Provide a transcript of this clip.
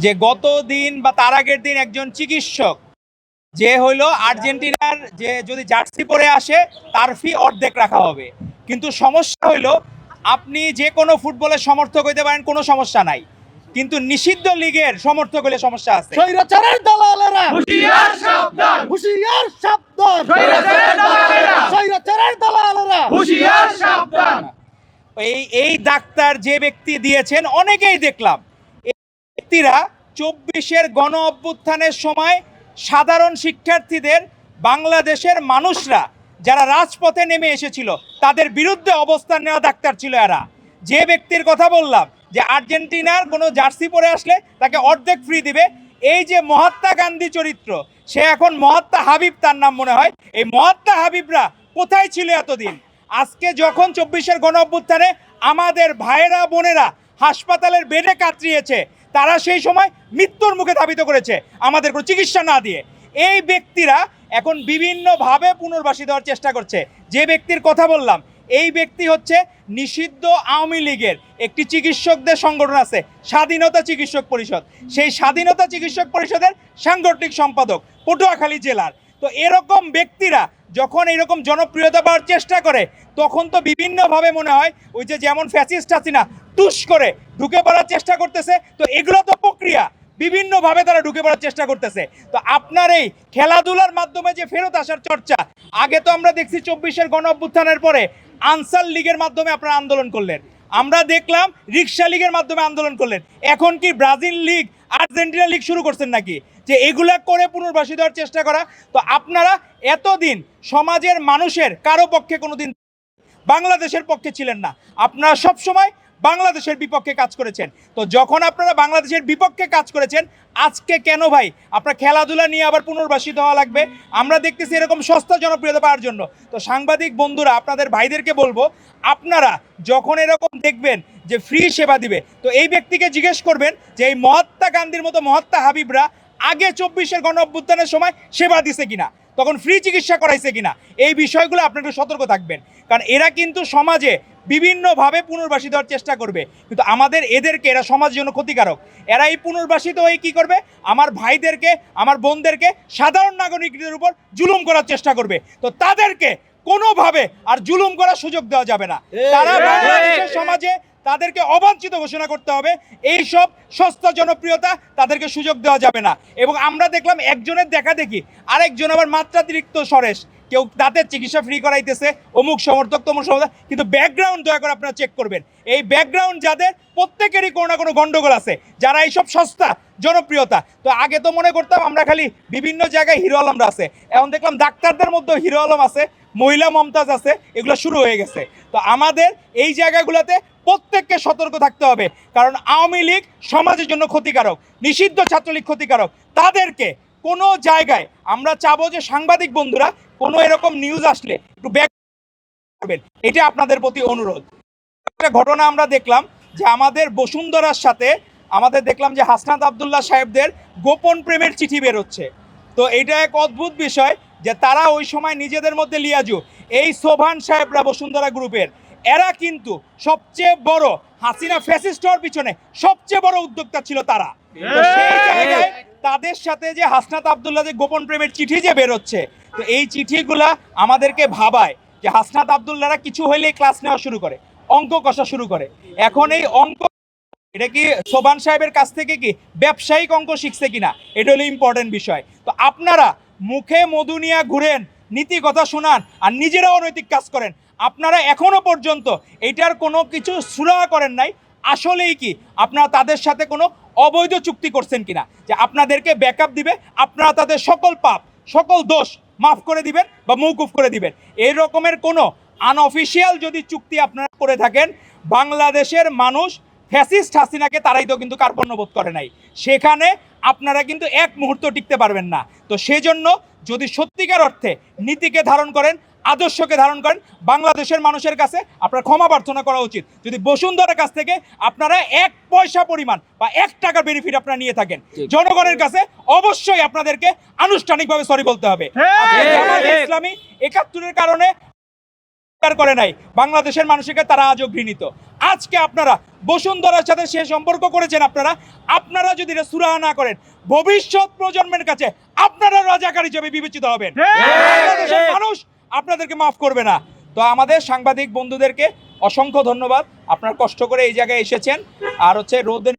যে গত দিন বা তার আগের দিন একজন চিকিৎসক যে হইলো আর্জেন্টিনার যে যদি জার্সি পরে আসে তার ফি অর্ধেক রাখা হবে। কিন্তু সমস্যা হইলো আপনি যে কোনো ফুটবলের সমর্থক হইতে পারেন, কোনো সমস্যা নাই, কিন্তু নিষিদ্ধ লিগের সমর্থক হলে সমস্যা আছে। স্বৈরাচারের দালালেরা হুঁশিয়ার সাবধান, হুঁশিয়ার সাবধান, স্বৈরাচারের দালালেরা স্বৈরাচারের দালালেরা হুঁশিয়ার সাবধান। এই ডাক্তার যে ব্যক্তি দিয়েছেন, অনেকেই দেখলাম এই ব্যক্তিরা 24-এর গণ অভ্যুত্থানের সময় সাধারণ শিক্ষার্থীদের, বাংলাদেশের মানুষরা যারা রাজপথে নেমে এসেছিল তাদের বিরুদ্ধে অবস্থান নেওয়া ডাক্তার ছিল এরা। যে ব্যক্তির কথা বললাম যে আর্জেন্টিনার কোনো জার্সি পরে আসলে তাকে অর্ধেক ফ্রি দিবে, এই যে মহাত্মা গান্ধী চরিত্র, সে এখন মহাত্মা হাবিব তার নাম মনে হয়। এই মহাত্মা হাবিবরা কোথায় ছিল এতদিন? আজকে যখন 24-এর গণ অভ্যুত্থানে আমাদের ভাইয়েরা বোনেরা হাসপাতালের বেডে কাতরিয়েছে, তারা সেই সময় মৃত্যুর মুখে ধাবিত করেছে আমাদের কোনো চিকিৎসা না দিয়ে। এই ব্যক্তিরা এখন বিভিন্নভাবে পুনর্বাসী দেওয়ার চেষ্টা করছে। যে ব্যক্তির কথা বললাম, এই ব্যক্তি হচ্ছে নিষিদ্ধ আওয়ামী লীগের একটি চিকিৎসকদের সংগঠন আছে, স্বাধীনতা চিকিৎসক পরিষদ। সেই স্বাধীনতা চিকিৎসক পরিষদের সাংগঠনিক সম্পাদক পটুয়াখালী জেলার। তো এরকম ব্যক্তিরা যখন এরকম জনপ্রিয়তা পাওয়ার চেষ্টা করে, তখন তো বিভিন্নভাবে মনে হয় ওই যে যেমন ফ্যাসিস্ট হাসিনা তুষ করে ঢুকে পড়ার চেষ্টা করতেছে। তো এগুলো তো প্রক্রিয়া, বিভিন্নভাবে তারা ঢুকে পড়ার চেষ্টা করতেছে। তো আপনার এই খেলাধুলার মাধ্যমে যে ফেরত আসার চর্চা, আগে তো আমরা দেখছি 24-এর গণ অভ্যুত্থানের পরে আনসার লীগের মাধ্যমে আপনারা আন্দোলন করলেন, আমরা দেখলাম রিক্সা লীগের মাধ্যমে আন্দোলন করলেন, এখন কি ব্রাজিল লীগ, আর্জেন্টিনা লীগ শুরু করছেন নাকি যে এগুলা করে পুনর্বাসী দেওয়ার চেষ্টা করা? তো আপনারা এতদিন সমাজের মানুষের কারো পক্ষে কোনোদিন বাংলাদেশের পক্ষে ছিলেন না, আপনারা সব সময় বাংলাদেশের বিপক্ষে কাজ করেছেন। তো যখন আপনারা বাংলাদেশের বিপক্ষে কাজ করেছেন, আজকে কেন ভাই আপনার খেলাধুলা নিয়ে আবার পুনর্বাসিত হওয়া লাগবে? আমরা দেখতেছি এরকম সস্তা জনপ্রিয়তা পাওয়ার জন্য। তো সাংবাদিক বন্ধুরা, আপনাদের ভাইদেরকে বলবো, আপনারা যখন এরকম দেখবেন যে ফ্রি সেবা দিবে, তো এই ব্যক্তিকে জিজ্ঞেস করবেন যে এই মহাত্মা গান্ধীর মতো মহাত্মা হাবিবরা আগে 24-এর গণ অভ্যুত্থানের সময় সেবা দিছে কিনা, তখন ফ্রি চিকিৎসা করাইছে কিনা, এই বিষয়গুলো আপনারা একটু সতর্ক থাকবেন। কারণ এরা কিন্তু সমাজে বিভিন্নভাবে পুনর্বাসী দেওয়ার চেষ্টা করবে, কিন্তু আমাদের এদেরকে, এরা সমাজের জন্য ক্ষতিকারক। এরা এই পুনর্বাসিত হয়ে কী করবে? আমার ভাইদেরকে, আমার বোনদেরকে, সাধারণ নাগরিকদের উপর জুলুম করার চেষ্টা করবে। তো তাদেরকে কোনোভাবে আর জুলুম করার সুযোগ দেওয়া যাবে না। তারা বাংলাদেশের সমাজে তাদেরকে অবাঞ্ছিত ঘোষণা করতে হবে। এই সব সস্তা জনপ্রিয়তা তাদেরকে সুযোগ দেওয়া যাবে না। এবং আমরা দেখলাম একজনের দেখা দেখি আরেকজন আবার মাত্রাতিরিক্ত সরেশ, কেউ দাঁতের চিকিৎসা ফ্রি করাইতেছে, অমুক সমর্থক তমুক সমর্থক, কিন্তু ব্যাকগ্রাউন্ড দয়া করে আপনারা চেক করবেন। এই ব্যাকগ্রাউন্ড যাদের, প্রত্যেকেরই কোনো না কোনো গন্ডগোল আছে, যারা এইসব সস্তা জনপ্রিয়তা। তো আগে তো মনে করতাম আমরা খালি বিভিন্ন জায়গায় হিরো আলমরা আছে, এখন দেখলাম ডাক্তারদের মধ্যেও হিরো আলম আছে, মহিলা মমতাজ আছে, এগুলো শুরু হয়ে গেছে। তো আমাদের এই জায়গাগুলোতে প্রত্যেককে সতর্ক থাকতে হবে, কারণ আওয়ামী লীগ সমাজের জন্য ক্ষতিকারক, নিষিদ্ধ ছাত্রলীগ ক্ষতিকারক। তাদেরকে কোনো জায়গায় আমরা চাবো যে সাংবাদিক বন্ধুরা কোনো এরকম নিউজ আসলে একটু ব্যাক করবেন, এটা আপনাদের প্রতি অনুরোধ। একটা ঘটনা আমরা দেখলাম যে আমাদের বসুন্ধরার সাথে আমাদের দেখলাম যে হাসনাত আবদুল্লাহ সাহেবদের গোপন প্রেমের চিঠি বেরোচ্ছে। তো এটা এক অদ্ভুত বিষয় যে তারা ওই সময় নিজেদের মধ্যে লিয়াজু, এই সোভান সাহেবরা বসুন্ধরা গ্রুপের, এরা কিন্তু সবচেয়ে বড় হাসিনা ফ্যাসিস্ট হওয়ার পিছনে সবচেয়ে বড় উদ্যোক্তা ছিল তারা। তো সেই জায়গায় তাদের সাথে যে হাসনাত আবদুল্লাহ যে গোপন প্রেমের চিঠি যে বেরোচ্ছে, তো এই চিঠিগুলা আমাদেরকে ভাবায় যে হাসনাত আবদুল্লাহরা কিছু হইলেই ক্লাস নেওয়া শুরু করে, অঙ্ক কষা শুরু করে। এখন এই অঙ্ক, এটা কি সোবান সাহেবের কাছ থেকে কি ব্যবসায়িক অঙ্ক শিখছে কিনা, এটা হলো ইম্পর্টেন্ট বিষয়। তো আপনারা মুখে মধু নিয়ে ঘুরেন, নীতি কথা শোনান, আর নিজেরাও অনৈতিক কাজ করেন। আপনারা এখনো পর্যন্ত এটার কোনো কিছু সুরাহা করেন নাই, আসলেই কি আপনারা তাদের সাথে কোনো অবৈধ চুক্তি করছেন কিনা, যে আপনাদেরকে ব্যাকআপ দিবে, আপনারা তাদের সকল পাপ সকল দোষ মাফ করে দিবেন বা মৌকুফ করে দিবেন। এই রকমের কোনো আনঅফিসিয়াল যদি চুক্তি আপনারা করে থাকেন, বাংলাদেশের মানুষ ফ্যাসিস্ট হাসিনাকে তারাই তো কিন্তু কার্পণ্য বোধ করে নাই, সেখানে আপনারা কিন্তু এক মুহূর্ত টিকতে পারবেন না। তো সেজন্য যদি সত্যিকার অর্থে নীতিকে ধারণ করেন, আদর্শকে ধারণ করেন, বাংলাদেশের মানুষের কাছে আপনার ক্ষমা প্রার্থনা করা উচিত। যদি বসুন্ধরার কাছ থেকে আপনারা 1 পয়সা পরিমাণ বা 1 টাকার বেনিফিট আপনারা নিয়ে থাকেন, জনগণের কাছে অবশ্যই আপনাদেরকে আনুষ্ঠানিকভাবে সরি বলতে হবে। জামায়াতে ইসলামী 71-এর কারণে স্বীকার করে নাই, বাংলাদেশের মানুষকে তারা আজও ঘৃণিত। আজকে আপনারা বসুন্ধরার সাথে সে সম্পর্ক করেছেন, আপনারা যদি এটা সুরাহা না করেন, ভবিষ্যৎ প্রজন্মের কাছে আপনারা রাজাকার হিসেবে বিবেচিত হবেন। বাংলাদেশের মানুষ আপনাদেরকে মাফ করবে না। তো আমাদের সাংবাদিক বন্ধুদেরকে অসংখ্য ধন্যবাদ, আপনারা কষ্ট করে এই জায়গায় এসেছেন, আর রোদে